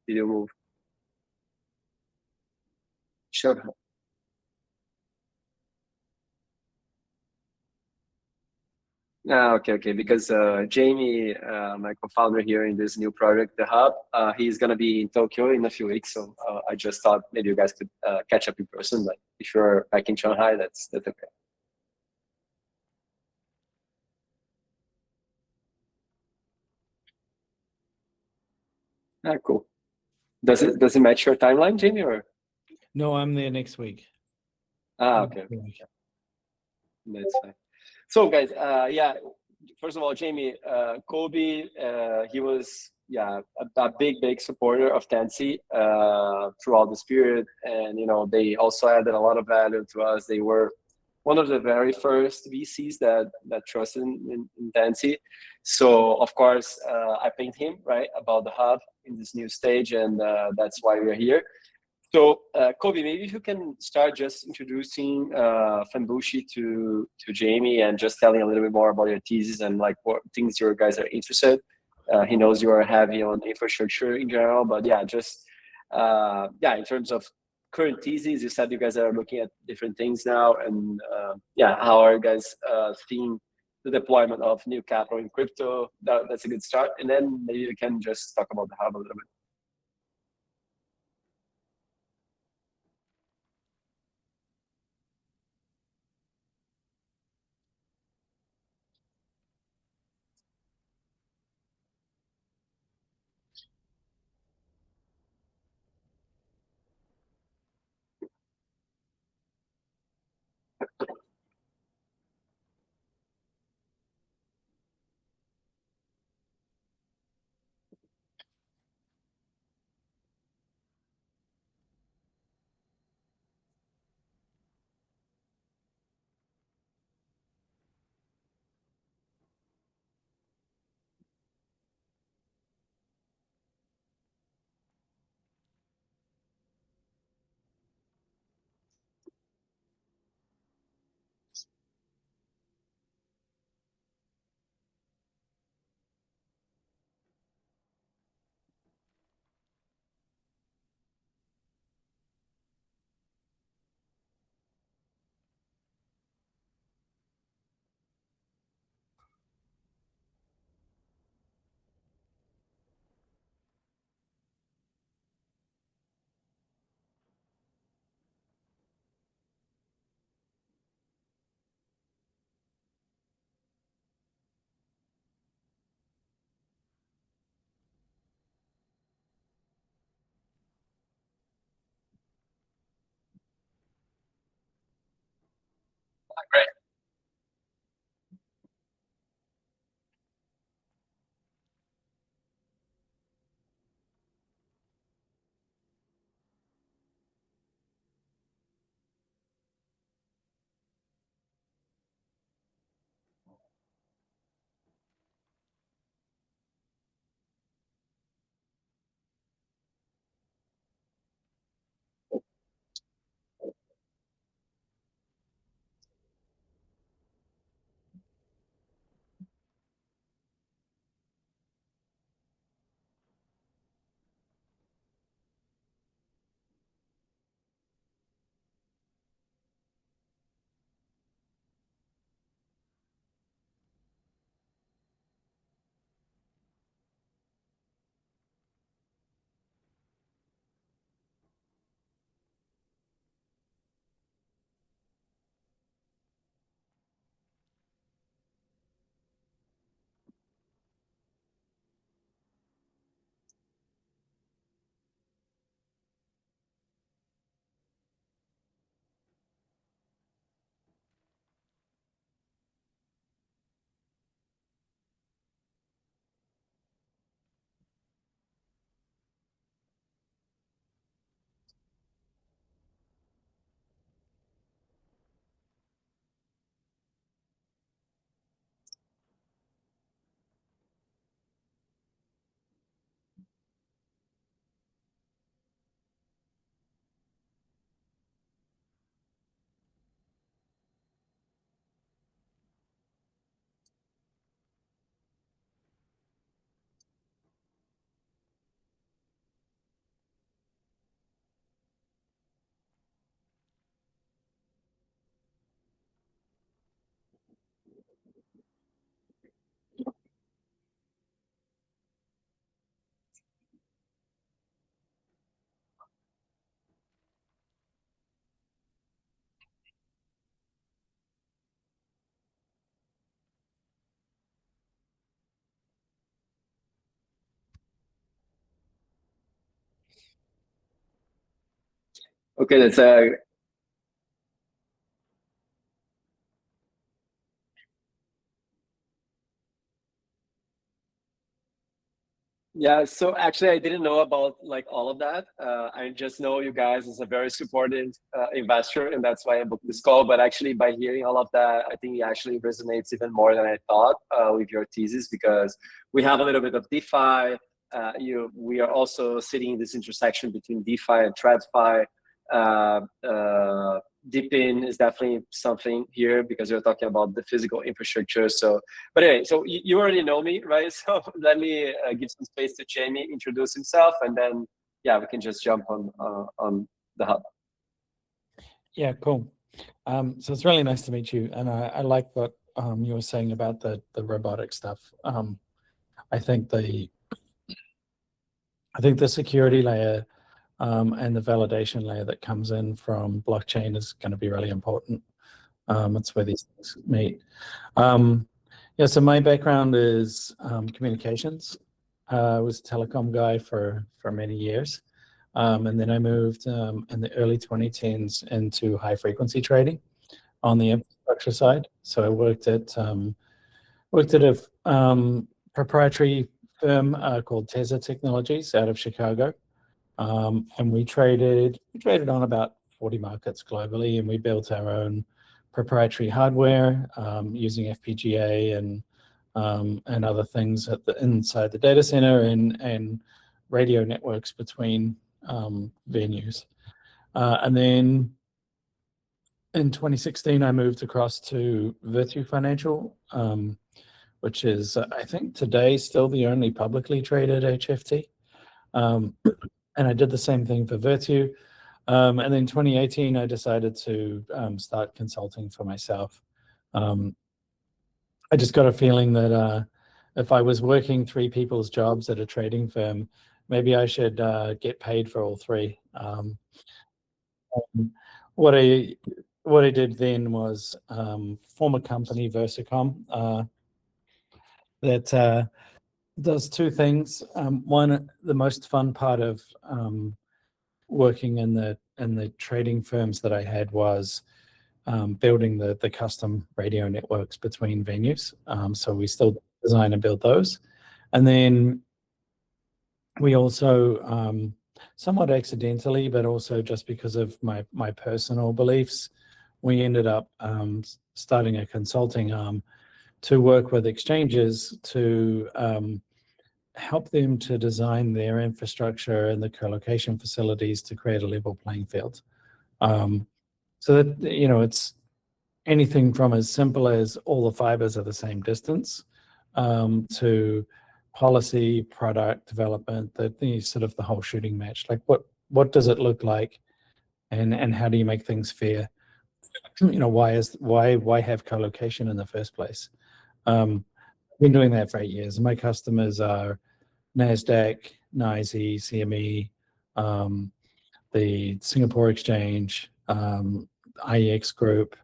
did you move? Sure. Okay. Because Jamie, my co-founder here in this new project, the Hub, he's gonna be in Tokyo in a few weeks. So I just thought maybe you guys could catch up in person. But if you're back in Shanghai, that's okay. Cool. Does it match your timeline, Jamie, or? No, I'm there next week. Okay. That's fine. So guys, yeah, first of all, Jamie, Kobe, he was a big supporter of Tensi throughout this period, and they also added a lot of value to us. They were one of the very first VCs that trusted in Tensi. So of course, I pinged him right about the hub in this new stage, and that's why we're here. So, Kobe, maybe if you can start just introducing Fembushi to Jamie and just telling a little bit more about your thesis and like what things you guys are interested. He knows you are heavy on infrastructure in general, but yeah, just in terms of current thesis, you said you guys are looking at different things now, and how are you guys seeing the deployment of new capital in crypto? That's a good start, and then maybe you can just talk about the hub a little bit. Okay, that's yeah. So actually, I didn't know about like all of that. I just know you guys as a very supportive investor, and that's why I booked this call. But actually, by hearing all of that, I think it actually resonates even more than I thought with your thesis, because we have a little bit of DeFi. We are also sitting in this intersection between DeFi and TradFi. Deepin is definitely something here because you're talking about the physical infrastructure. So, but anyway, so you already know me, right? So let me give some space to Jamie introduce himself, and then yeah, we can just jump on the hub. Yeah, cool. So it's really nice to meet you, and I like what you were saying about the robotic stuff. I think the security layer and the validation layer that comes in from blockchain is going to be really important. It's where these things meet. Yeah, so my background is communications. I was a telecom guy for many years. And then I moved in the early 2010s into high frequency trading on the infrastructure side. So I worked at a proprietary firm called Teza Technologies out of Chicago. And we traded on about 40 markets globally, and we built our own proprietary hardware using FPGA and other things inside the data center and radio networks between venues. And then in 2016, I moved across to Virtu Financial, which is, I think, today still the only publicly traded HFT. And I did the same thing for Virtu. And then 2018, I decided to start consulting for myself. I just got a feeling that if I was working three people's jobs at a trading firm, maybe I should get paid for all three. What I did then was form a company, Versacom, that does two things. One, the most fun part of working in the trading firms that I had was building the custom radio networks between venues. So we still design and build those. And then we also, somewhat accidentally, but also just because of my personal beliefs, we ended up starting a consulting arm to work with exchanges to help them to design their infrastructure and the co-location facilities to create a level playing field. So that, it's anything from as simple as all the fibers are the same distance to policy, product development, the sort of the whole shooting match. Like what does it look like, and how do you make things fair? Why have co-location in the first place? I've been doing that for 8 years. My customers are NASDAQ, NYSE, CME, the Singapore Exchange, IEX Group,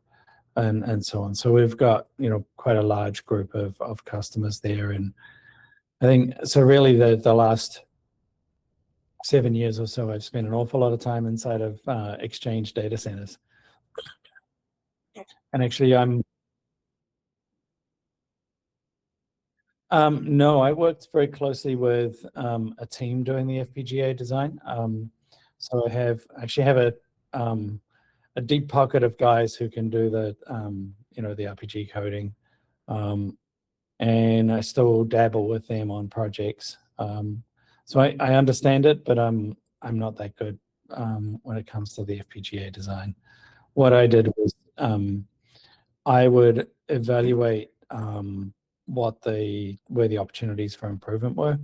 and so on. So we've got quite a large group of customers there, and I think so. Really, the last 7 years or so, I've spent an awful lot of time inside of exchange data centers. And actually, no, I worked very closely with a team doing the FPGA design. So I actually have a deep pocket of guys who can do the the RPG coding, and I still dabble with them on projects. So I understand it, but I'm not that good when it comes to the FPGA design. What I did was I would evaluate where the opportunities for improvement were,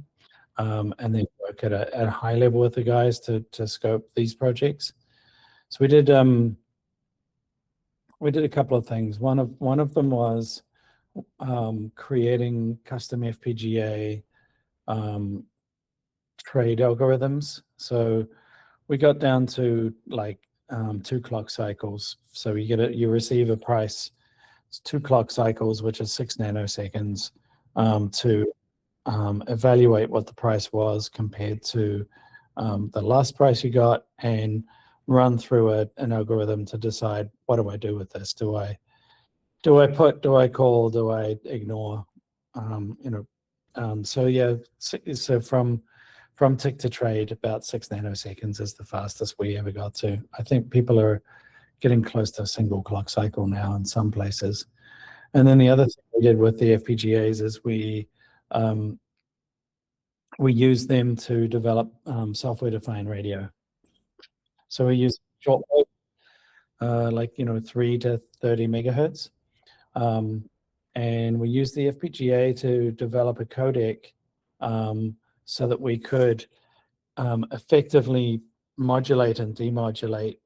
and then work at a high level with the guys to scope these projects. So we did a couple of things. One of them was creating custom FPGA trade algorithms. So we got down to like 2 clock cycles. So you receive a price. It's 2 clock cycles, which is 6 nanoseconds, to evaluate what the price was compared to the last price you got, and run through an algorithm to decide, what do I do with this? Do I put, do I call, do I ignore? So yeah, so from tick to trade, about 6 nanoseconds is the fastest we ever got to. I think people are getting close to a single clock cycle now in some places. And then the other thing we did with the FPGAs is we use them to develop software-defined radio. So we use shortwave, like 3 to 30 megahertz, and we use the FPGA to develop a codec so that we could effectively modulate and demodulate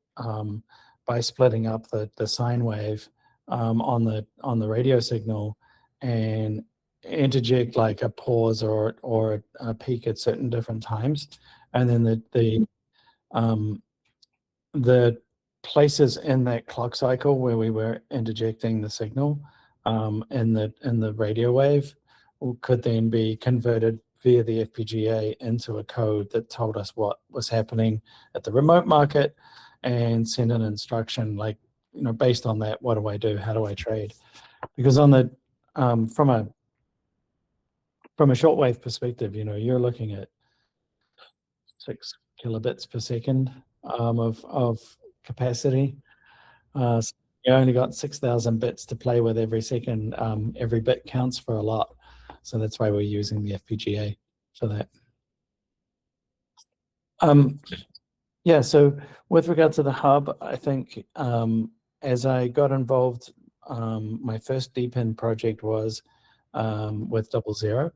by splitting up the sine wave on the radio signal, and interject like a pause or a peak at certain different times, and then the places in that clock cycle where we were interjecting the signal in the radio wave could then be converted via the FPGA into a code that told us what was happening at the remote market, and send an instruction like, based on that, what do I do? How do I trade? Because on the from a shortwave perspective, you're looking at 6 kilobits per second of capacity. So you only got 6,000 bits to play with every second. Every bit counts for a lot. So that's why we're using the FPGA for that. Yeah, so with regard to the hub, I think as I got involved, my first deep in project was with 00.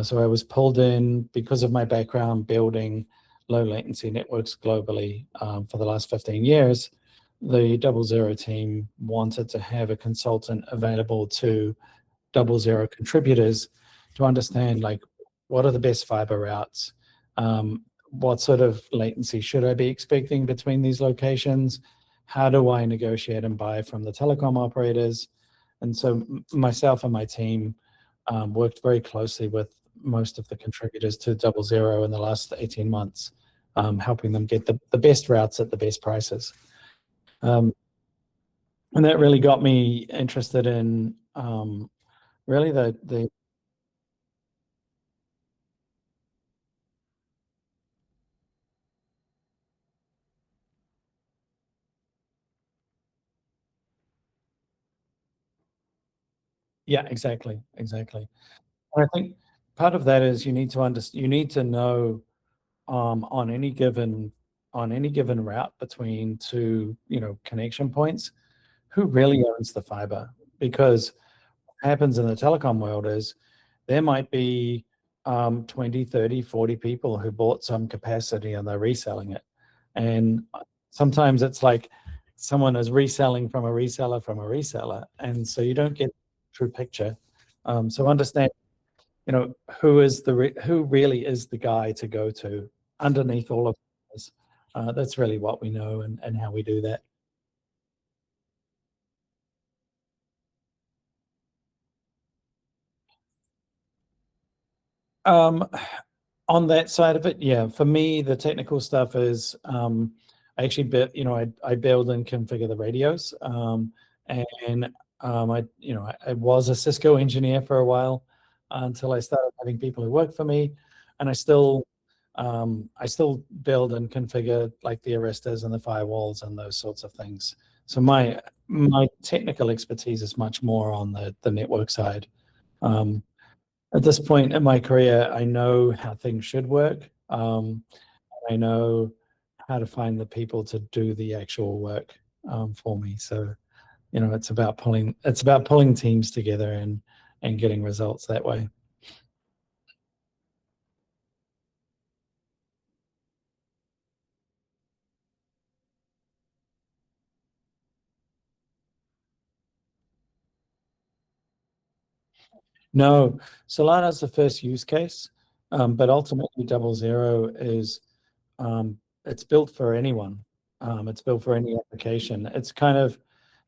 So I was pulled in because of my background building low latency networks globally for the last 15 years. The 00 team wanted to have a consultant available to 00 contributors to understand, like, what are the best fiber routes? What sort of latency should I be expecting between these locations? How do I negotiate and buy from the telecom operators? And so myself and my team worked very closely with most of the contributors to 00 in the last 18 months, helping them get the best routes at the best prices. And that really got me interested in really the yeah, exactly. And I think part of that is you need to know on any given route between two connection points, who really owns the fiber. Because what happens in the telecom world is there might be 20, 30, 40 people who bought some capacity and they're reselling it. And sometimes it's like someone is reselling from a reseller. And so you don't get a true picture. So understand, who really is the guy to go to underneath all of this. That's really what we know and how we do that. On that side of it, yeah, for me, the technical stuff is I actually I build and configure the radios, and I was a Cisco engineer for a while until I started having people who work for me, and I still build and configure like the arrestas and the firewalls and those sorts of things. So my technical expertise is much more on the network side. At this point in my career, I know how things should work. I know how to find the people to do the actual work for me. So, it's about pulling teams together and getting results that way. No, Solana is the first use case, but ultimately 00 is it's built for anyone. It's built for any application. It's kind of,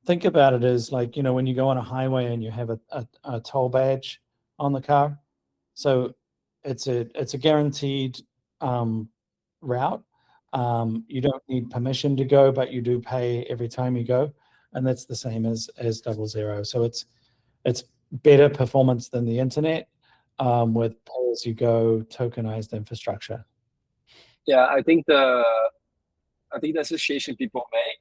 think about it as like, when you go on a highway and you have a toll badge on the car. So it's a guaranteed route, You don't need permission to go, but you do pay every time you go, and that's the same as 00. So it's better performance than the internet with pay-as-you-go tokenized infrastructure. Yeah, I think the association people make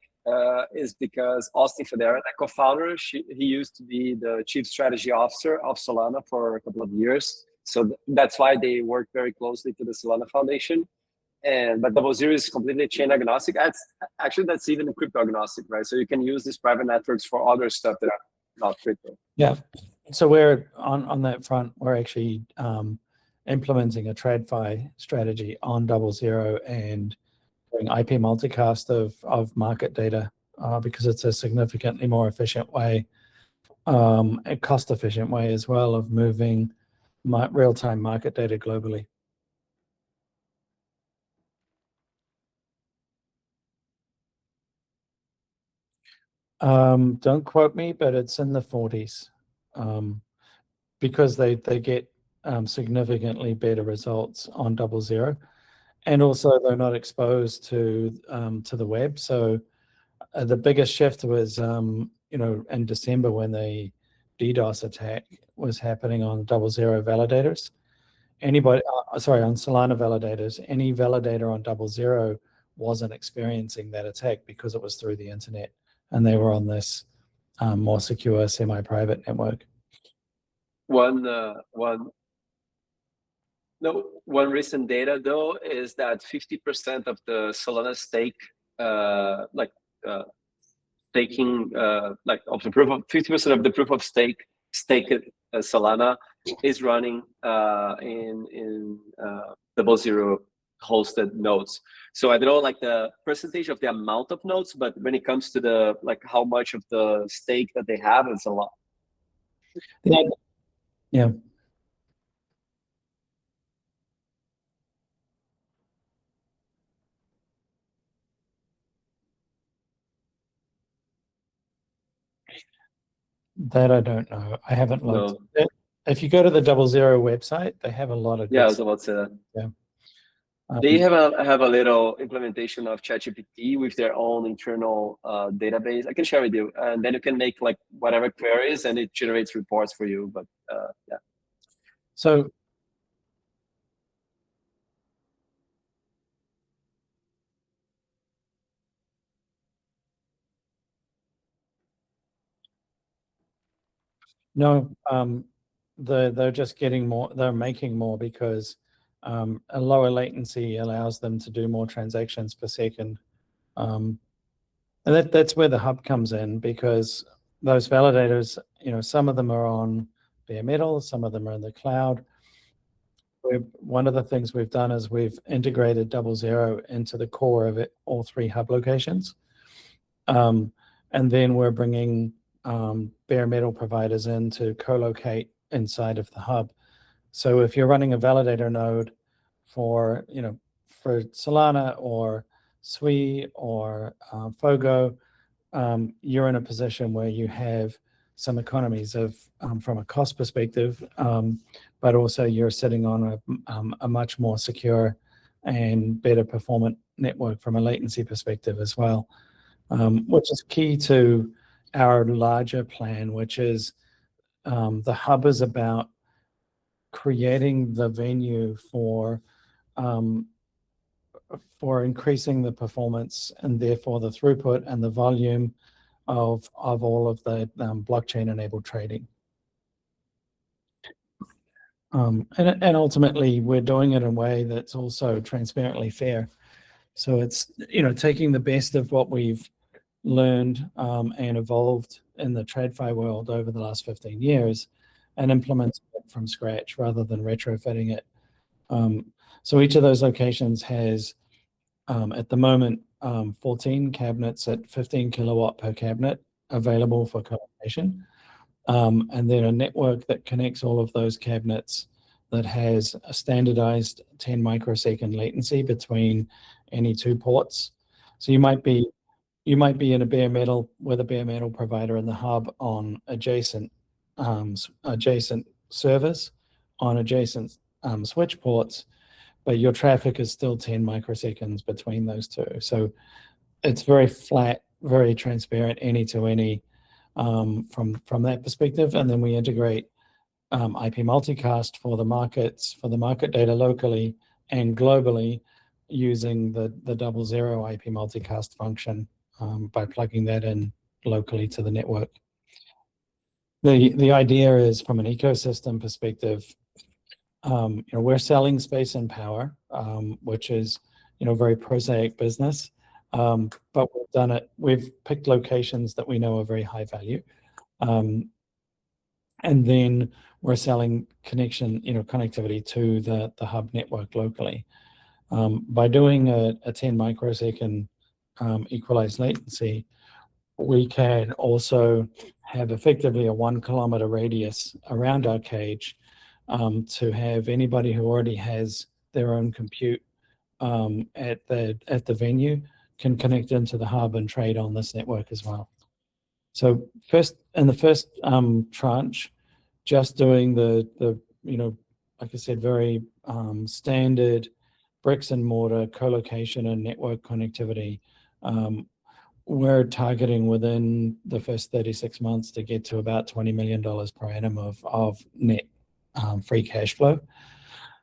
is because Austin Federa, the co-founder, he used to be the chief strategy officer of Solana for a couple of years. So that's why they work very closely to the Solana Foundation. But 00 is completely chain agnostic. That's even crypto agnostic, right? So you can use these private networks for other stuff that are not crypto. Yeah. So we're on that front. We're actually implementing a TradFi strategy on 00 and doing IP multicast of market data because it's a significantly more efficient way, a cost-efficient way as well of moving real-time market data globally. Don't quote me, but it's in the 40s because they get significantly better results on 00. And also they're not exposed to the web. So the biggest shift was, in December when the DDoS attack was happening on 00 validators. On Solana validators, any validator on 00 wasn't experiencing that attack because it was through the internet, and they were on this more secure semi-private network. One recent data though is that 50% of the Solana stake, staking, of the proof of 50% of the proof of stake staked Solana is running in 00 hosted nodes. So I don't know the percentage of the amount of nodes, but when it comes to the how much of the stake that they have, it's a lot. Yeah. That I don't know. I haven't looked. No. If you go to the 00 website, they have a lot of. Yeah, I was about to say that. Yeah. They have a little implementation of ChatGPT with their own internal database. I can share with you, and then you can make whatever queries, and it generates reports for you. But yeah. So. No, they're just getting more. They're making more because a lower latency allows them to do more transactions per second, and that's where the hub comes in, because those validators, some of them are on bare metal, some of them are in the cloud. One of the things we've done is we've integrated 00 into the core of it, all 3 hub locations, and then we're bringing bare metal providers in to co-locate inside of the hub. So if you're running a validator node for Solana or Sui or Fogo, you're in a position where you have some economies of from a cost perspective, but also you're sitting on a much more secure and better performant network from a latency perspective as well, which is key to our larger plan, which is the hub is about creating the venue for increasing the performance and therefore the throughput and the volume of all of the blockchain-enabled trading. And ultimately, we're doing it in a way that's also transparently fair. So it's taking the best of what we've learned and evolved in the TradFi world over the last 15 years and implementing it from scratch rather than retrofitting it. So each of those locations has, at the moment, 14 cabinets at 15 kilowatt per cabinet available for colocation. And then a network that connects all of those cabinets that has a standardized 10 microsecond latency between any 2 ports. So you might be in a bare metal with a bare metal provider in the hub on adjacent servers on adjacent switch ports, but your traffic is still 10 microseconds between those two. So it's very flat, very transparent, any to any from that perspective. And then we integrate IP multicast for the markets, for the market data locally and globally, using the 00 IP multicast function by plugging that in locally to the network. The idea is, from an ecosystem perspective, we're selling space and power, which is very prosaic business, but we've done it. We've picked locations that we know are very high value, and then we're selling connectivity to the hub network locally. By doing a 10 microsecond equalized latency, we can also have effectively a 1 kilometer radius around our cage to have anybody who already has their own compute at the venue can connect into the hub and trade on this network as well. So in the first tranche, just doing the like I said, very standard bricks and mortar co-location and network connectivity. We're targeting within the first 36 months to get to about $20 million per annum of net free cash flow.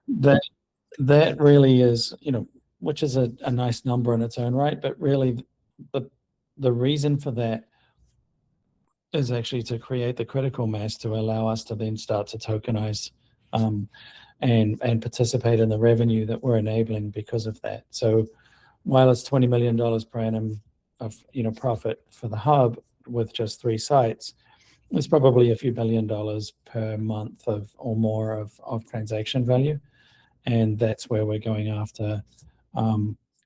That really is, which is a nice number in its own right, but really the reason for that is actually to create the critical mass to allow us to then start to tokenize and participate in the revenue that we're enabling because of that. So while it's $20 million per annum of profit for the hub with just 3 sites, it's probably a few $1 billion per month or more of transaction value, and that's where we're going after,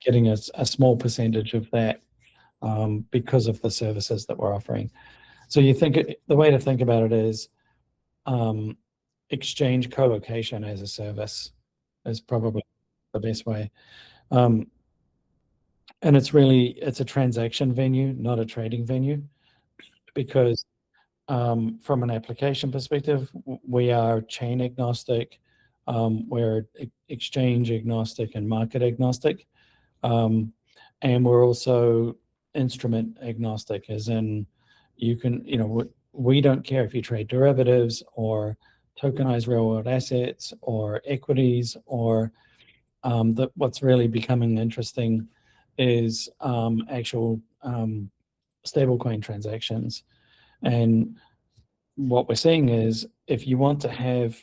getting a small percentage of that because of the services that we're offering. So the way to think about it is exchange co-location as a service is probably the best way. And it's a transaction venue, not a trading venue, because from an application perspective, we are chain agnostic, we're exchange agnostic and market agnostic, and we're also instrument agnostic, as in we don't care if you trade derivatives or tokenize real world assets or equities, or what's really becoming interesting is actual stablecoin transactions. And what we're seeing is, if you want to have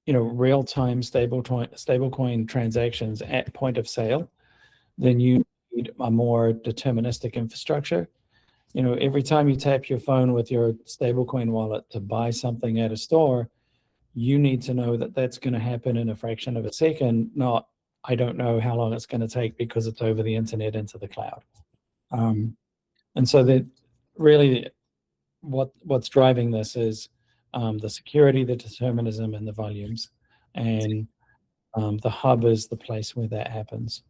real-time stablecoin transactions at point of sale, then you need a more deterministic infrastructure. Every time you tap your phone with your stablecoin wallet to buy something at a store, you need to know that that's going to happen in a fraction of a second, not I don't know how long it's going to take because it's over the internet into the cloud. And so that really what's driving this is the security, the determinism, and the volumes. And the hub is the place where that happens.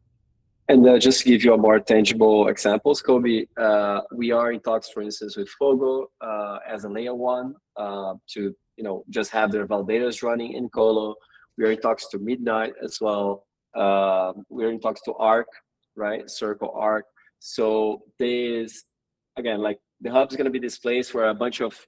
And just to give you a more tangible examples, Kobe, we are in talks, for instance, with Fogo as a layer 1 to just have their validators running in Colo. We are in talks to Midnight as well. We're in talks to Arc, right? Circle Arc. So there's, again, like the hub is going to be this place where a bunch of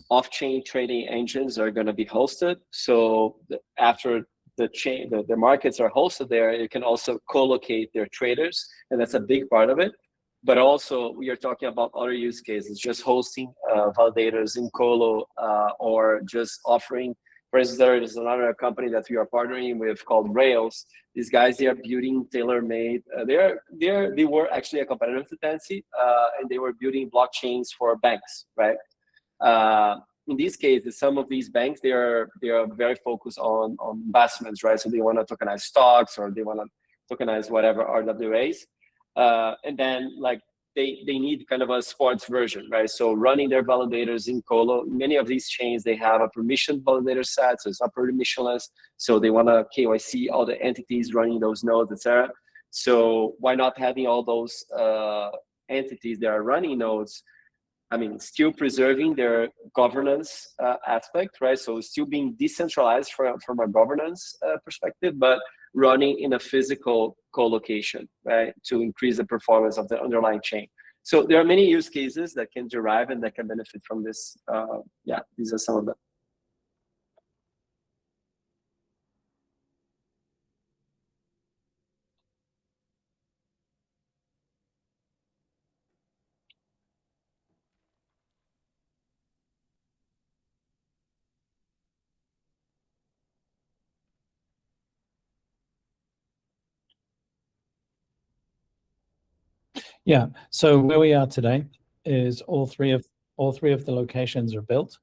off-chain trading engines are going to be hosted. So after the markets are hosted there, you can also co-locate their traders, and that's a big part of it. But also we are talking about other use cases, just hosting validators in Colo, or just offering, for instance, there is another company that we are partnering with called Rails. These guys, they are building tailor-made, they were actually a competitor to Tansy, and they were building blockchains for banks, right? In these cases, some of these banks, they are very focused on investments, right? So they want to tokenize stocks, or they want to tokenize whatever RWAs. And then like they need kind of a sports version, right? So running their validators in Colo, many of these chains, they have a permissioned validator set, so it's not permissionless. So they want to KYC all the entities running those nodes, etc. So why not having all those entities that are running nodes I mean, still preserving their governance aspect, right? So still being decentralized from a governance perspective, but running in a physical co-location, right? To increase the performance of the underlying chain. So there are many use cases that can derive and that can benefit from this. Yeah, these are some of them. Yeah. So where we are today is all three of the locations are built.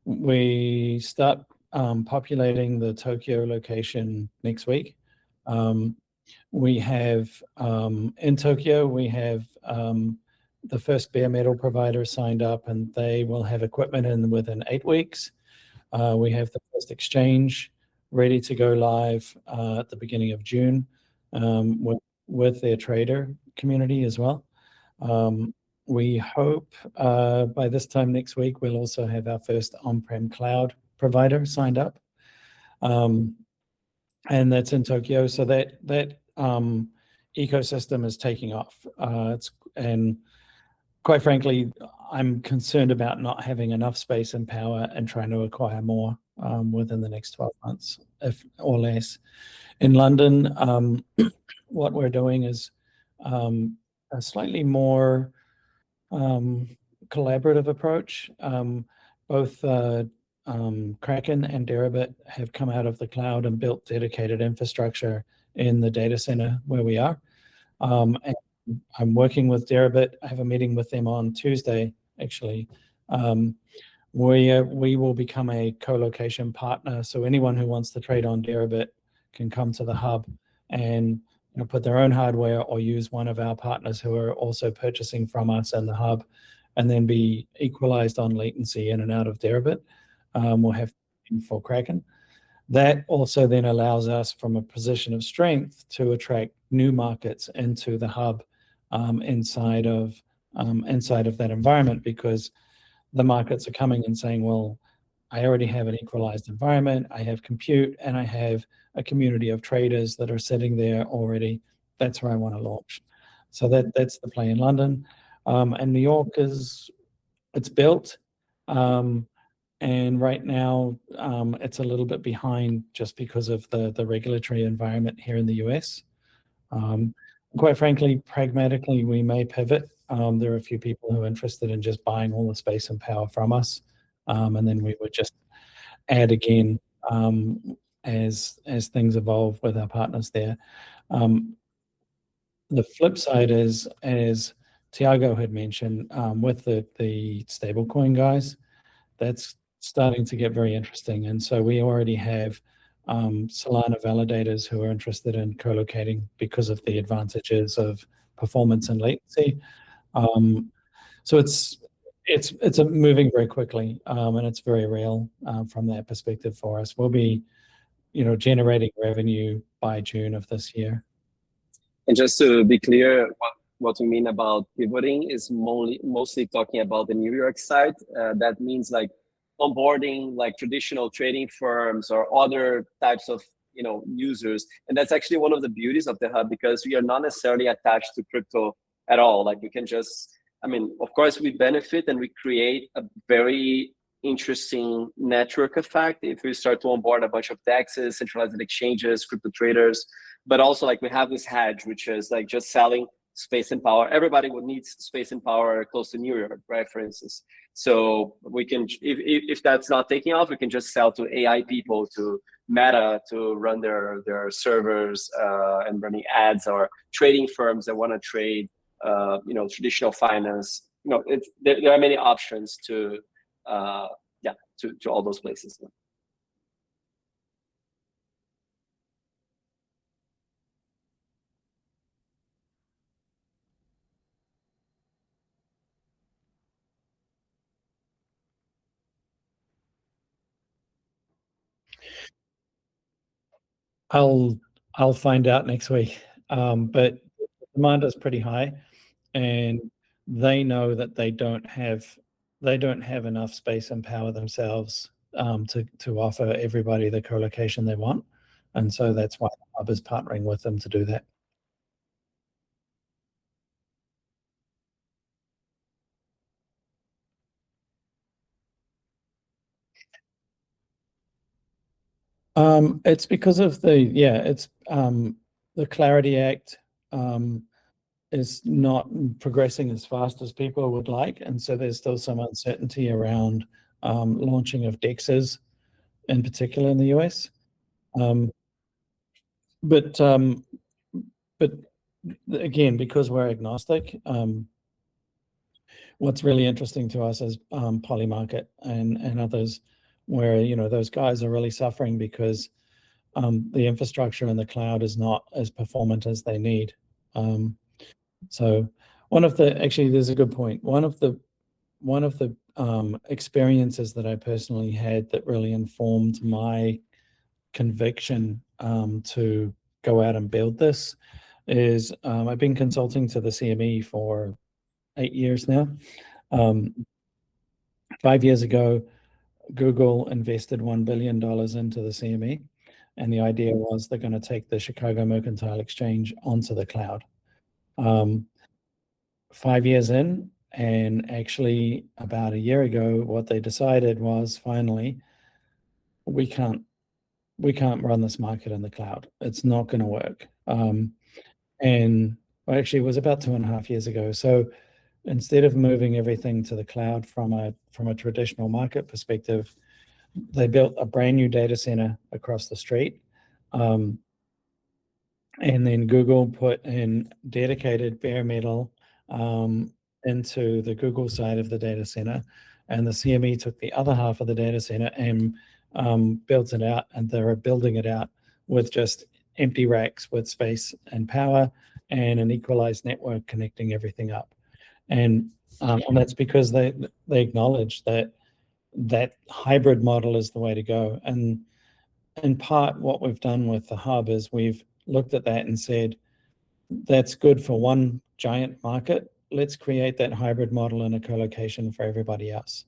We start populating the Tokyo location next week. We have in Tokyo, we have the first bare metal provider signed up, and they will have equipment in within 8 weeks. We have the first exchange ready to go live at the beginning of June with their trader community as well. We hope by this time next week, we'll also have our first on-prem cloud provider signed up. And that's in Tokyo. So that ecosystem is taking off. And quite frankly, I'm concerned about not having enough space and power and trying to acquire more within the next 12 months, if or less. In London, what we're doing is a slightly more collaborative approach. Both Kraken and Deribit have come out of the cloud and built dedicated infrastructure in the data center where we are. And I'm working with Deribit. I have a meeting with them on Tuesday, actually. We will become a co-location partner. So anyone who wants to trade on Deribit can come to the hub and put their own hardware or use one of our partners who are also purchasing from us in the hub, and then be equalized on latency in and out of Deribit. We'll have for Kraken. That also then allows us from a position of strength to attract new markets into the hub inside of that environment, because the markets are coming and saying, well, I already have an equalized environment, I have compute, and I have a community of traders that are sitting there already. That's where I want to launch. So that's the play in London. And New York it's built. And right now, it's a little bit behind just because of the regulatory environment here in the US. Quite frankly, pragmatically, we may pivot. There are a few people who are interested in just buying all the space and power from us, and then we would just add again as things evolve with our partners there. The flip side is, as Tiago had mentioned, with the stablecoin guys, that's starting to get very interesting. And so we already have Solana validators who are interested in co-locating because of the advantages of performance and latency. So it's moving very quickly, and it's very real from that perspective for us. We'll be, generating revenue by June of this year. And just to be clear, what we mean about pivoting is mostly talking about the New York side. That means like onboarding like traditional trading firms or other types of users. And that's actually one of the beauties of the hub, because we are not necessarily attached to crypto at all. Like we can just, of course we benefit and we create a very interesting network effect if we start to onboard a bunch of DEXs, centralized exchanges, crypto traders. But also like we have this hedge, which is like just selling space and power. Everybody would need space and power close to New York, right? For instance. So we can, if that's not taking off, we can just sell to AI people, to Meta to run their servers and running ads, or trading firms that want to trade, traditional finance. There are many options to all those places. I'll find out next week. But demand is pretty high, and they know that they don't have enough space and power themselves to offer everybody the co-location they want, and so that's why the hub is partnering with them to do that. It's because of the Clarity Act is not progressing as fast as people would like, and so there's still some uncertainty around launching of DEXs, in particular in the US. But again, because we're agnostic, what's really interesting to us is Polymarket and others, where those guys are really suffering because the infrastructure in the cloud is not as performant as they need. So actually, there's a good point. One of the experiences that I personally had that really informed my conviction to go out and build this is I've been consulting to the CME for 8 years now. 5 years ago, Google invested $1 billion into the CME, and the idea was they're going to take the Chicago Mercantile Exchange onto the cloud. 5 years in, and actually about a year ago, what they decided was finally, we can't run this market in the cloud. It's not going to work. And actually, it was about 2.5 years ago. So instead of moving everything to the cloud from a traditional market perspective, they built a brand new data center across the street. And then Google put in dedicated bare metal into the Google side of the data center, and the CME took the other half of the data center and built it out, and they were building it out with just empty racks with space and power and an equalized network connecting everything up. And that's because they acknowledge that hybrid model is the way to go. And in part, what we've done with the hub is we've looked at that and said, that's good for one giant market. Let's create that hybrid model in a co-location for everybody else.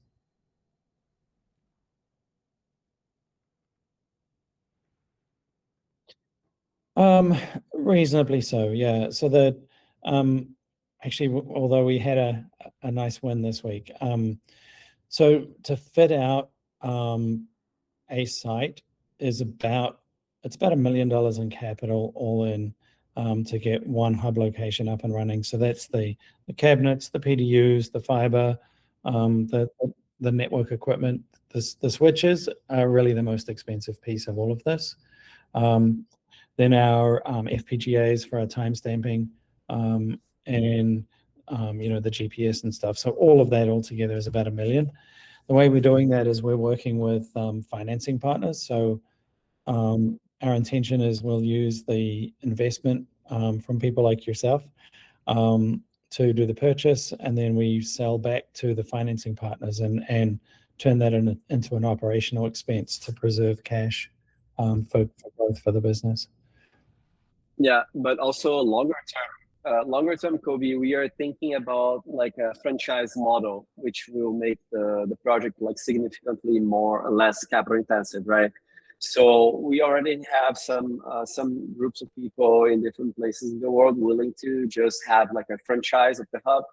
Reasonably so, yeah. So that actually, although we had a nice win this week, so to fit out a site is about $1 million in capital all in to get one hub location up and running. So that's the cabinets, the PDUs, the fiber, the network equipment. The switches are really the most expensive piece of all of this. Then our FPGAs for our timestamping, and the GPS and stuff. So all of that altogether is about $1 million. The way we're doing that is we're working with financing partners. So our intention is we'll use the investment from people like yourself to do the purchase, and then we sell back to the financing partners and turn that into an operational expense to preserve cash for both for the business. Yeah, but also longer term, Kobe, we are thinking about like a franchise model, which will make the project like significantly less capital intensive, right? So we already have some groups of people in different places in the world willing to just have like a franchise of the hub.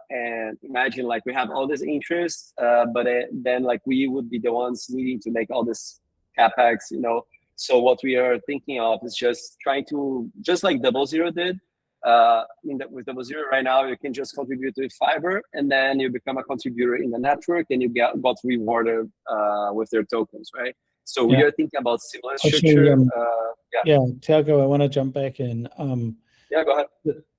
And imagine like we have all this interest, but then like we would be the ones needing to make all this capex, So what we are thinking of is just trying to, just like 00 did, with 00 right now, you can just contribute to fiber, and then you become a contributor in the network, and you got rewarded with their tokens, right? So we are thinking about similar structure. Yeah, Tiago, I want to jump back in. Yeah, go ahead.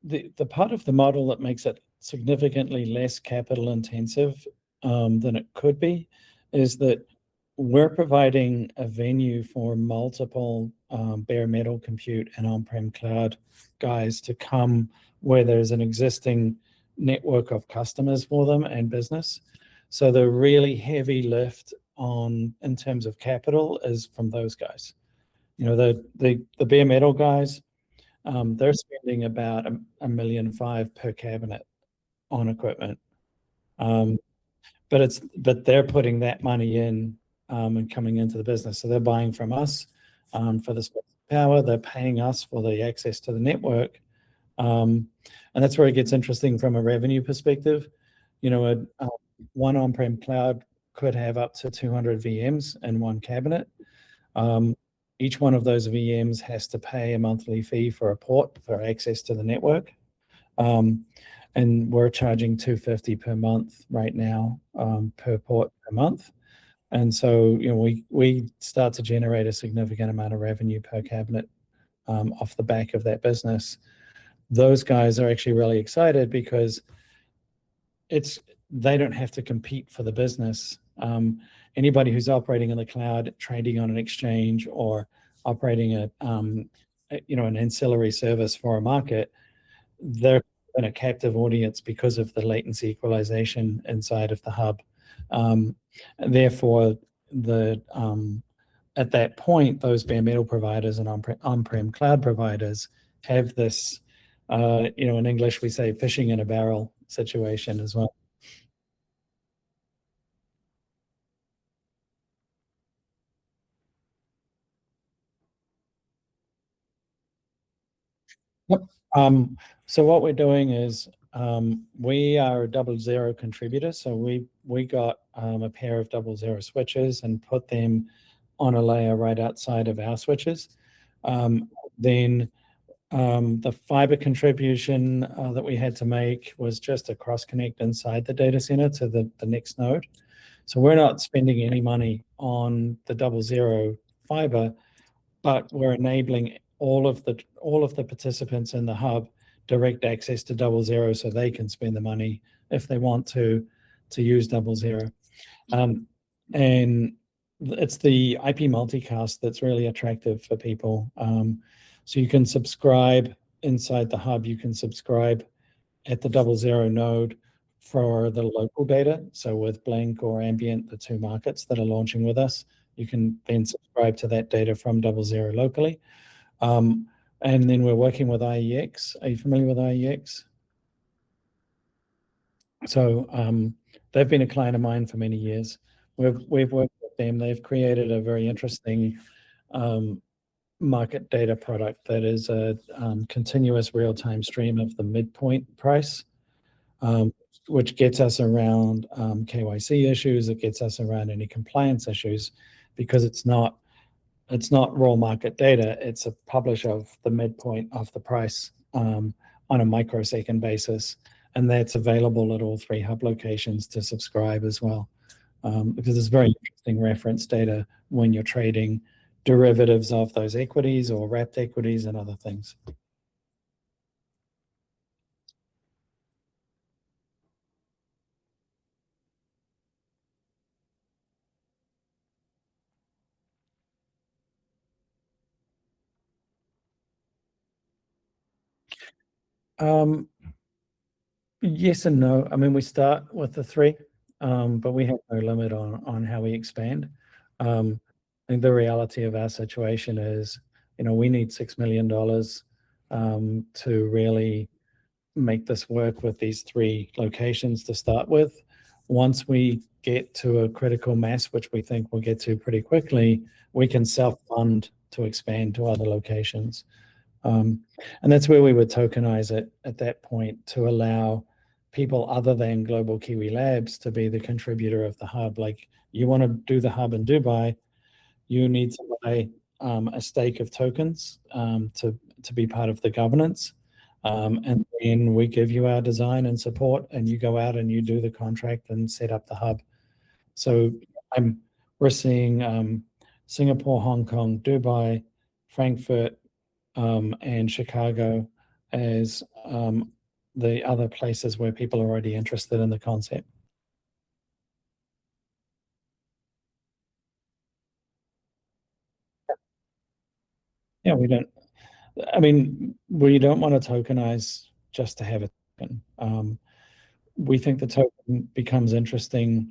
The part of the model that makes it significantly less capital intensive than it could be is that we're providing a venue for multiple bare metal compute and on-prem cloud guys to come where there's an existing network of customers for them and business. So the really heavy lift in terms of capital is from those guys. The bare metal guys, they're spending about $1.5 million per cabinet. on equipment. But they're putting that money in and coming into the business. So they're buying from us for the power. They're paying us for the access to the network. And that's where it gets interesting from a revenue perspective. One on-prem cloud could have up to 200 VMs in one cabinet. Each one of those VMs has to pay a monthly fee for a port for access to the network. And we're charging $250 per month right now, per port per month. And so, we start to generate a significant amount of revenue per cabinet off the back of that business. Those guys are actually really excited because they don't have to compete for the business. Anybody who's operating in the cloud, trading on an exchange, or operating an ancillary service for a market, they're in a captive audience because of the latency equalization inside of the hub. And therefore, at that point, those bare metal providers and on-prem cloud providers have this, in English we say fishing in a barrel situation as well. Yep. So what we're doing is we are a 00 contributor. So we got a pair of 00 switches and put them on a layer right outside of our switches. Then the fiber contribution that we had to make was just a cross connect inside the data center to the next node. So we're not spending any money on the 00 fiber, but we're enabling all of the participants in the hub direct access to 00 so they can spend the money if they want to use 00. And it's the IP multicast that's really attractive for people. So you can subscribe inside the hub. You can subscribe at the 00 node for the local data. So with Blink or Ambient, the two markets that are launching with us, you can then subscribe to that data from 00 locally. And then we're working with IEX. Are you familiar with IEX? So they've been a client of mine for many years. We've worked with them. They've created a very interesting market data product that is a continuous real-time stream of the midpoint price, which gets us around KYC issues. It gets us around any compliance issues because it's not raw market data. It's a publish of the midpoint of the price on a microsecond basis. And that's available at all 3 hub locations to subscribe as well. Because it's very interesting reference data when you're trading derivatives of those equities or wrapped equities and other things. Yes and no. I mean, we start with the 3, but we have no limit on how we expand. I think the reality of our situation is, we need $6 million to really make this work with these 3 locations to start with. Once we get to a critical mass, which we think we'll get to pretty quickly, we can self-fund to expand to other locations. And that's where we would tokenize it at that point to allow people other than Global Kiwi Labs to be the contributor of the hub. Like, you want to do the hub in Dubai, you need to buy a stake of tokens to be part of the governance. And then we give you our design and support, and you go out and you do the contract and set up the hub. So we're seeing Singapore, Hong Kong, Dubai, Frankfurt, and Chicago as the other places where people are already interested in the concept. Yeah, we don't want to tokenize just to have a token. We think the token becomes interesting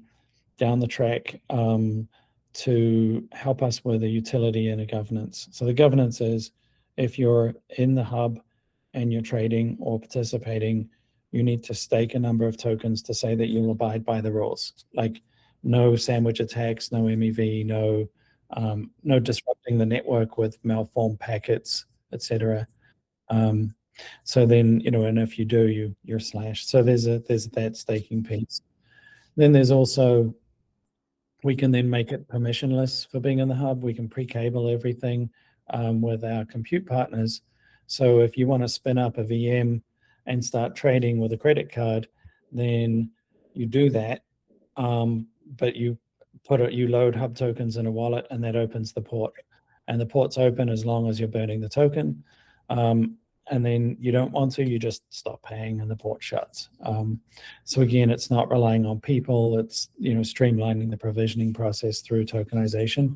down the track to help us with the utility and the governance. So the governance is, if you're in the hub and you're trading or participating, you need to stake a number of tokens to say that you'll abide by the rules, like no sandwich attacks, no MEV, no disrupting the network with malformed packets, etc. So then, and if you do, you're slashed. So there's that staking piece. Then there's also, we can then make it permissionless for being in the hub. We can pre-cable everything with our compute partners. So if you want to spin up a VM and start trading with a credit card, then you do that. But you load hub tokens in a wallet, and that opens the port. And the port's open as long as you're burning the token. And then you don't want to, you just stop paying and the port shuts. So again, it's not relying on people, it's streamlining the provisioning process through tokenization.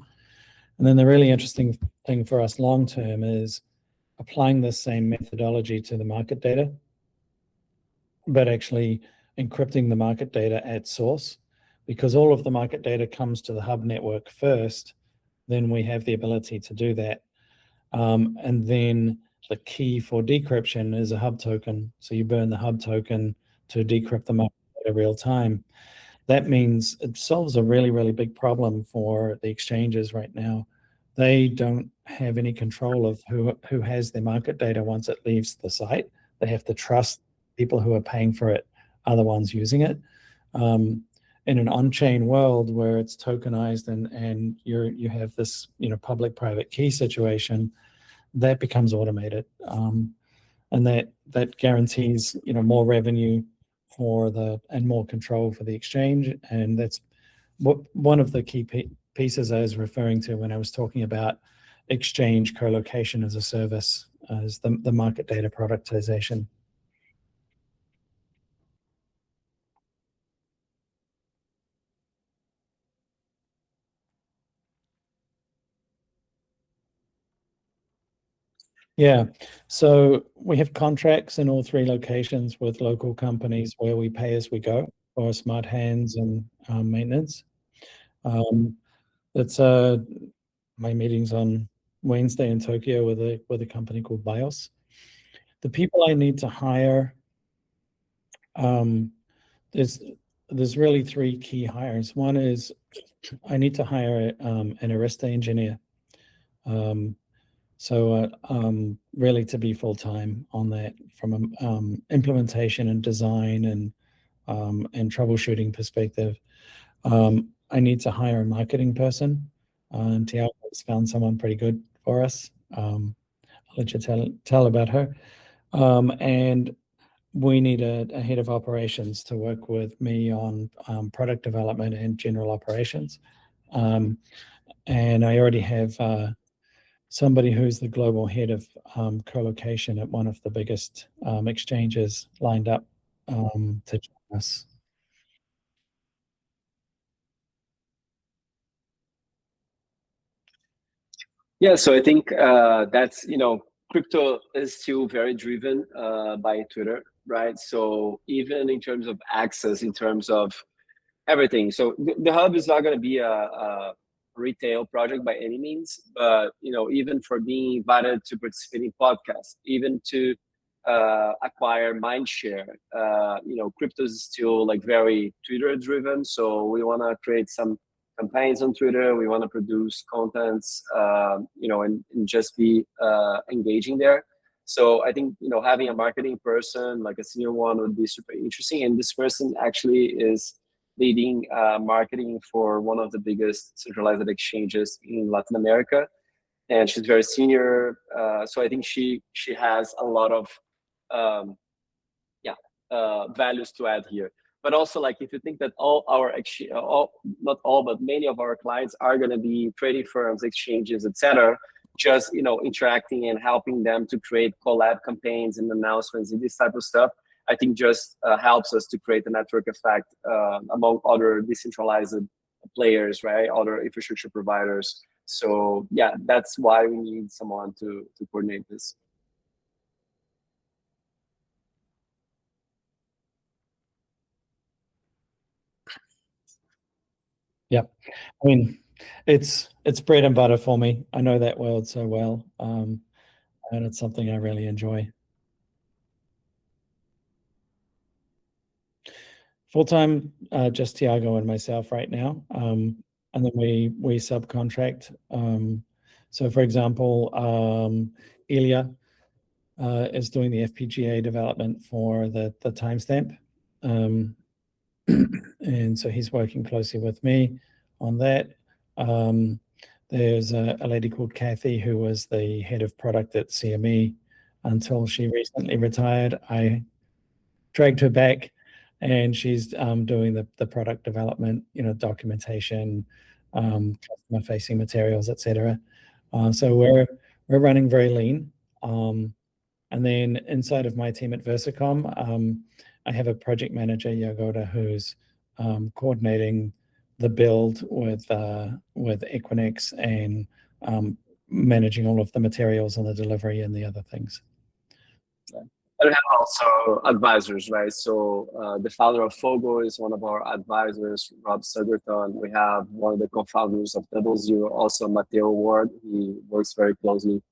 And then the really interesting thing for us long term is applying this same methodology to the market data, but actually encrypting the market data at source, because all of the market data comes to the hub network first. Then we have the ability to do that. And then the key for decryption is a hub token. So you burn the hub token to decrypt the market data real time. That means it solves a really, really big problem for the exchanges right now. They don't have any control of who has their market data once it leaves the site. They have to trust people who are paying for it are the ones using it. In an on-chain world where it's tokenized and you have this public-private key situation, that becomes automated, and that guarantees more revenue and more control for the exchange. And that's one of the key pieces I was referring to when I was talking about exchange co-location as a service, as the market data productization. Yeah, so we have contracts in all 3 locations with local companies where we pay as we go for smart hands and maintenance. It's my meeting's on Wednesday in Tokyo with a company called BIOS. The people I need to hire, there's really 3 key hires. One is I need to hire an Arista engineer. So really to be full-time on that from implementation and design and troubleshooting perspective. I need to hire a marketing person. And Tiago's found someone pretty good for us. I'll let you tell about her. And we need a head of operations to work with me on product development and general operations. And I already have somebody who's the global head of co-location at one of the biggest exchanges lined up to join us. Yeah, so I think that's, crypto is still very driven by Twitter, right? So even in terms of access, in terms of everything. So the hub is not going to be a retail project by any means, but even for being invited to participate in podcasts, even to acquire mindshare, crypto is still like very Twitter driven. So we want to create some campaigns on Twitter. We want to produce contents, and just be engaging there. So I think, having a marketing person, like a senior one, would be super interesting. And this person actually is leading marketing for one of the biggest centralized exchanges in Latin America. And she's very senior. So I think she has a lot of values to add here. But also, like, if you think that not all, but many of our clients are going to be trading firms, exchanges, etc., just interacting and helping them to create collab campaigns and announcements and this type of stuff, I think just helps us to create a network effect among other decentralized players, right? Other infrastructure providers. So yeah, that's why we need someone to coordinate this. Yeah, I mean, it's bread and butter for me. I know that world so well, and it's something I really enjoy. Full-time, just Tiago and myself right now. And then we subcontract. So for example, Ilya is doing the FPGA development for the timestamp. And so he's working closely with me on that. There's a lady called Kathy who was the head of product at CME until she recently retired. I dragged her back, and she's doing the product development, documentation, customer-facing materials, etc. So we're running very lean. And then inside of my team at Versacom, I have a project manager, Yagoda, who's coordinating the build with Equinix and managing all of the materials and the delivery and the other things. And we have also advisors, right? So the founder of Fogo is one of our advisors, Rob Suggerton. We have one of the co-founders of Double Zero, also Matteo Ward. He works very closely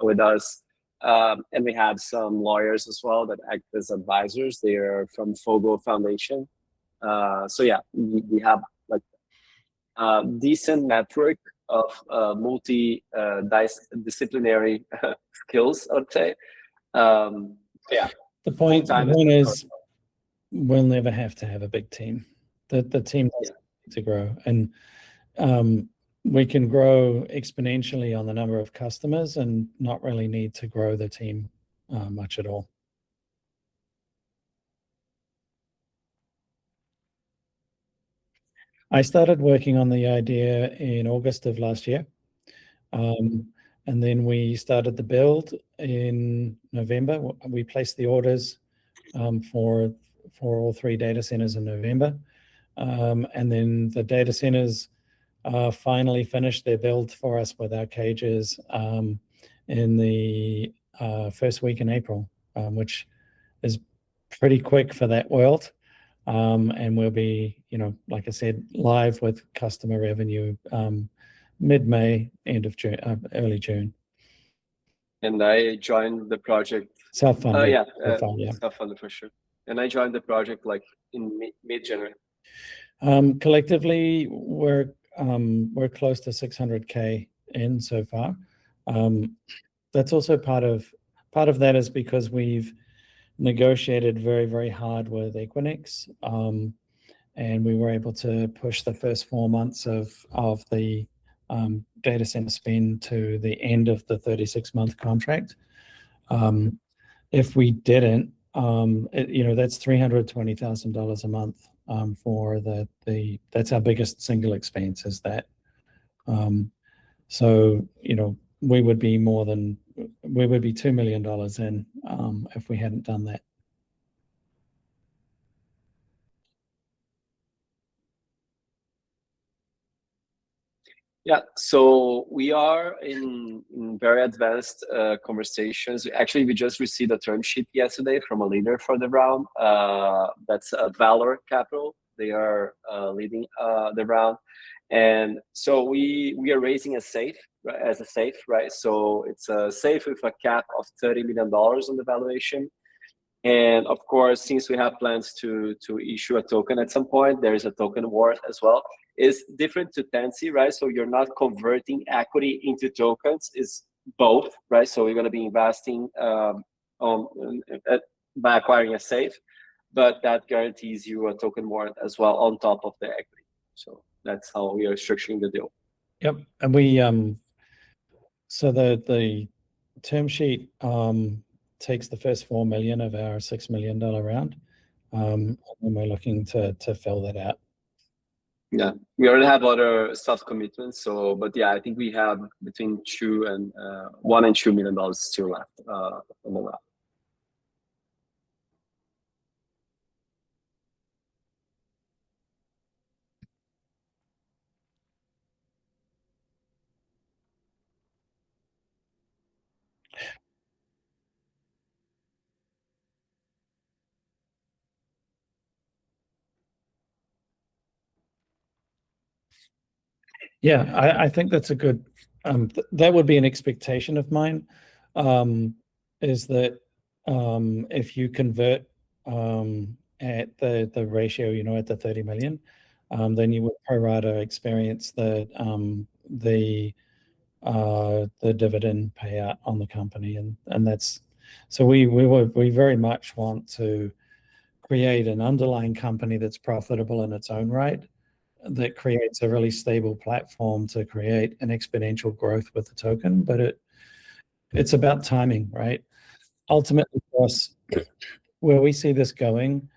with us. And we have some lawyers as well that act as advisors. They are from Fogo Foundation. So yeah, we have like a decent network of multi-disciplinary skills, I would say. Yeah. The point is, we'll never have to have a big team. The team doesn't need to grow, and we can grow exponentially on the number of customers and not really need to grow the team much at all. I started working on the idea in August of last year. And then we started the build in November. We placed the orders for all 3 data centers in November. And then the data centers finally finished their build for us with our cages in the first week in April, which is pretty quick for that world. And we'll be, like I said, live with customer revenue mid-May, end of June, early June. And I joined the project. Self-funded. Self-funded for sure. And I joined the project like in mid-January. Collectively, we're close to 600K in so far. That's also part of that is because we've negotiated very, very hard with Equinix, and we were able to push the first 4 months of the data center spend to the end of the 36-month contract. If we didn't, that's $320,000 a month for that's our biggest single expense, is that. So we would be $2 million in if we hadn't done that. Yeah, so we are in very advanced conversations. Actually, we just received a term sheet yesterday from a leader for the round. That's Valor Capital. They are leading the round. And so we are raising a safe, right, as a safe, right? So it's a safe with a cap of $30 million on the valuation. And of course, since we have plans to issue a token at some point, there is a token warrant as well. It's different to Tensi, right? So you're not converting equity into tokens. It's both, right? So we're going to be investing by acquiring a safe, but that guarantees you a token warrant as well on top of the equity. So that's how we are structuring the deal. Yep, and we so the term sheet takes the first 4 million of our $6 million round, and we're looking to fill that out. Yeah, we already have other soft commitments. So, but yeah, I think we have between $1 and $2 million still left on the round. Yeah, I think that's a good, that would be an expectation of mine, is that if you convert at the ratio, you know, at the 30 million, then you would pro rata experience the dividend payout on the company, and that's so we very much want to create an underlying company that's profitable in its own right, that creates a really stable platform to create an exponential growth with the token. But it's about timing, right? Ultimately, for us, where we see this going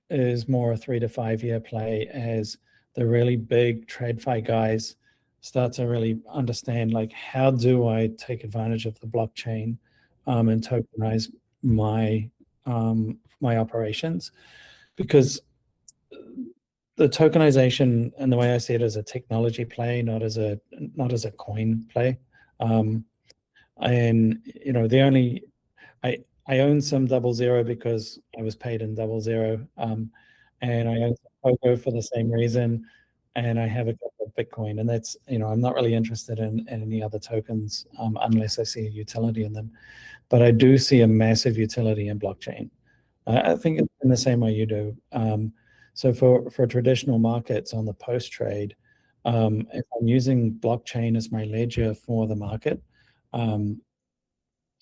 is more a 3 to 5 year play as the really big TradFi guys start to really understand, like, how do I take advantage of the blockchain and tokenize my my operations? Because the tokenization, and the way I see it, as a technology play, not as a coin play. And you know, I own some 00 because I was paid in 00, and I own some Pogo for the same reason, and I have a couple of Bitcoin, and that's, you know, I'm not really interested in any other tokens unless I see a utility in them. But I do see a massive utility in blockchain. I think it's in the same way you do. So for traditional markets on the post trade, if I'm using blockchain as my ledger for the market, then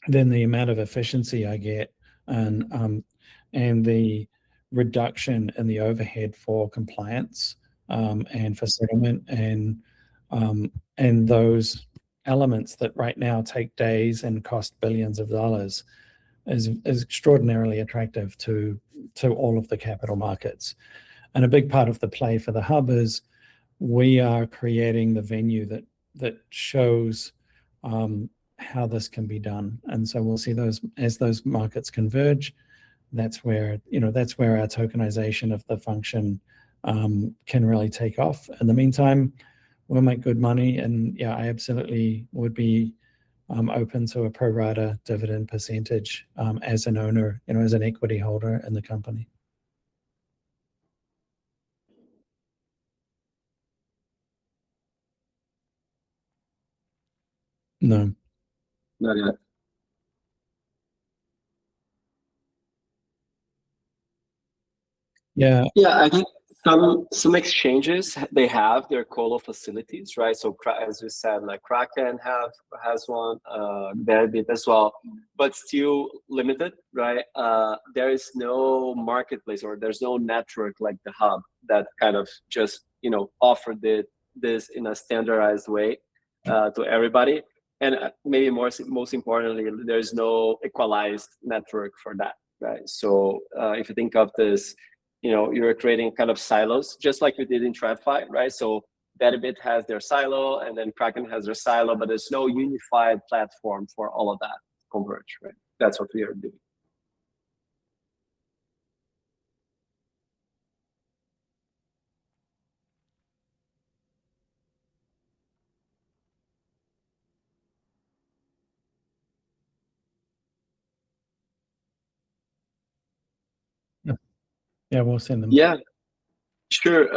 the amount of efficiency I get and the reduction in the overhead for compliance and for settlement and those elements that right now take days and cost billions of dollars is extraordinarily attractive to all of the capital markets. And a big part of the play for the hub is we are creating the venue that shows how this can be done. And so we'll see those as those markets converge. That's where, you know, that's where our tokenization of the function can really take off. In the meantime, we'll make good money, and yeah, I absolutely would be open to a pro rata dividend percentage as an owner, you know, as an equity holder in the company. No. Not yet. Yeah. Yeah, I think some exchanges, they have their colo facilities, right? So as we said, like Kraken has one, Bybit as well, but still limited, right? There is no marketplace, or there's no network like the hub that kind of just, you know, offered this in a standardized way to everybody. And maybe most importantly, there's no equalized network for that, right? So if you think of this, you know, you're creating kind of silos, just like we did in TradFi, right? So Bybit has their silo, and then Kraken has their silo, but there's no unified platform for all of that to converge, right? That's what we are doing. Yeah, we'll send them. Yeah, sure.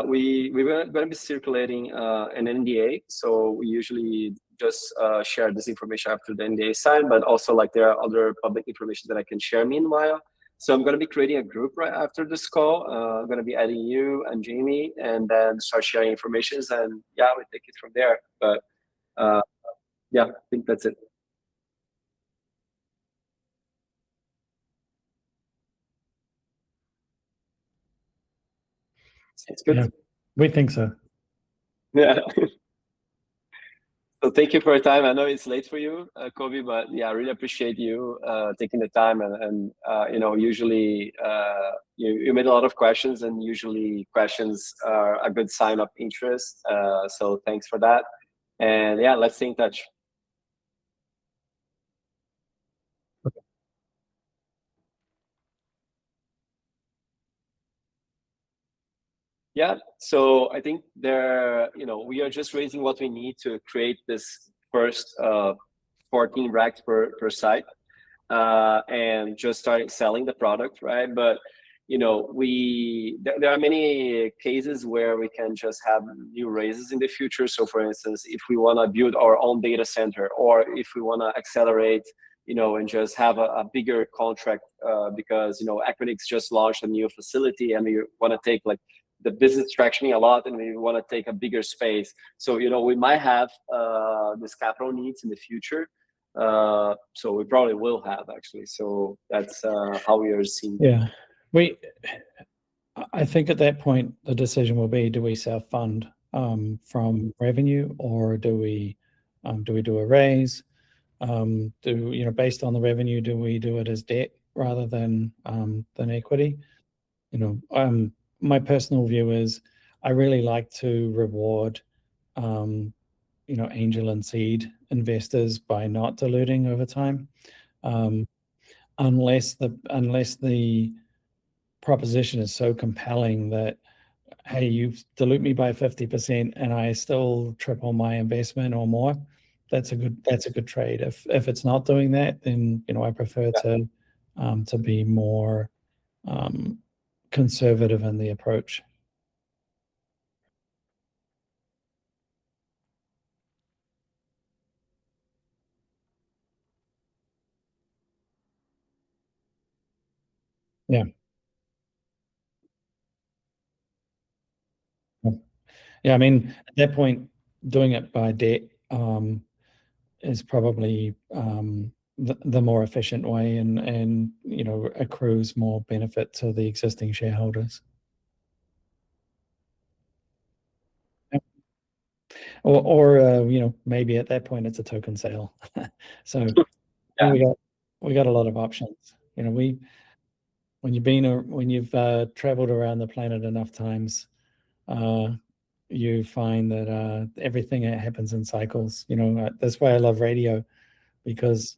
We're going to be circulating an NDA, so we usually just share this information after the NDA sign, but also, like, there are other public information that I can share meanwhile. So I'm going to be creating a group right after this call. I'm going to be adding you and Jamie, and then start sharing information, and yeah, we take it from there. But yeah, I think that's it. Sounds good. Yeah, we think so. Yeah. So thank you for your time. I know it's late for you, Kobe, but yeah, I really appreciate you taking the time. And you know, usually you made a lot of questions, and usually questions are a good sign of interest. So thanks for that. And yeah, let's stay in touch. Yeah, so I think you know, we are just raising what we need to create this first 14 racks per site, and just starting selling the product, right? But you know, there are many cases where we can just have new raises in the future. So for instance, if we want to build our own data center, or if we want to accelerate, and just have a bigger contract because Equinix just launched a new facility, and we want to take like the business traction a lot, and we want to take a bigger space. So we might have this capital needs in the future. So we probably will have, actually. So that's how we are seeing. Yeah, I think at that point the decision will be: do we self-fund from revenue, or do we do a raise? Based on the revenue, do we do it as debt rather than equity? My personal view is I really like to reward angel and seed investors by not diluting over time, unless the proposition is so compelling that, hey, you dilute me by 50% and I still triple my investment or more. That's a good trade. If it's not doing that, then I prefer to be more conservative in the approach. Yeah. Yeah, I mean, at that point, doing it by debt is probably the more efficient way, and accrues more benefit to the existing shareholders. Or maybe at that point it's a token sale. So Yeah. we got a lot of options. When you've traveled around the planet enough times, you find that everything happens in cycles. That's why I love radio, because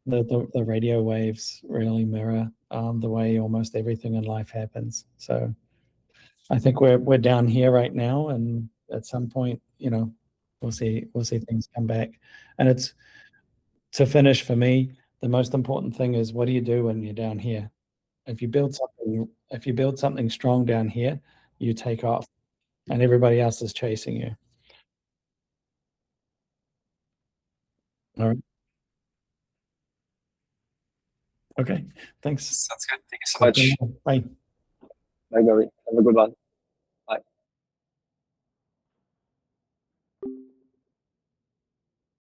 the radio waves really mirror the way almost everything in life happens. So I think we're down here right now, and at some point, we'll see things come back. And it's, to finish, for me, the most important thing is, what do you do when you're down here? If you build something strong down here, you take off, and everybody else is chasing you. All right. Okay. Thanks. Sounds good. Thank you so much. Bye. Bye, Gary. Have a good one.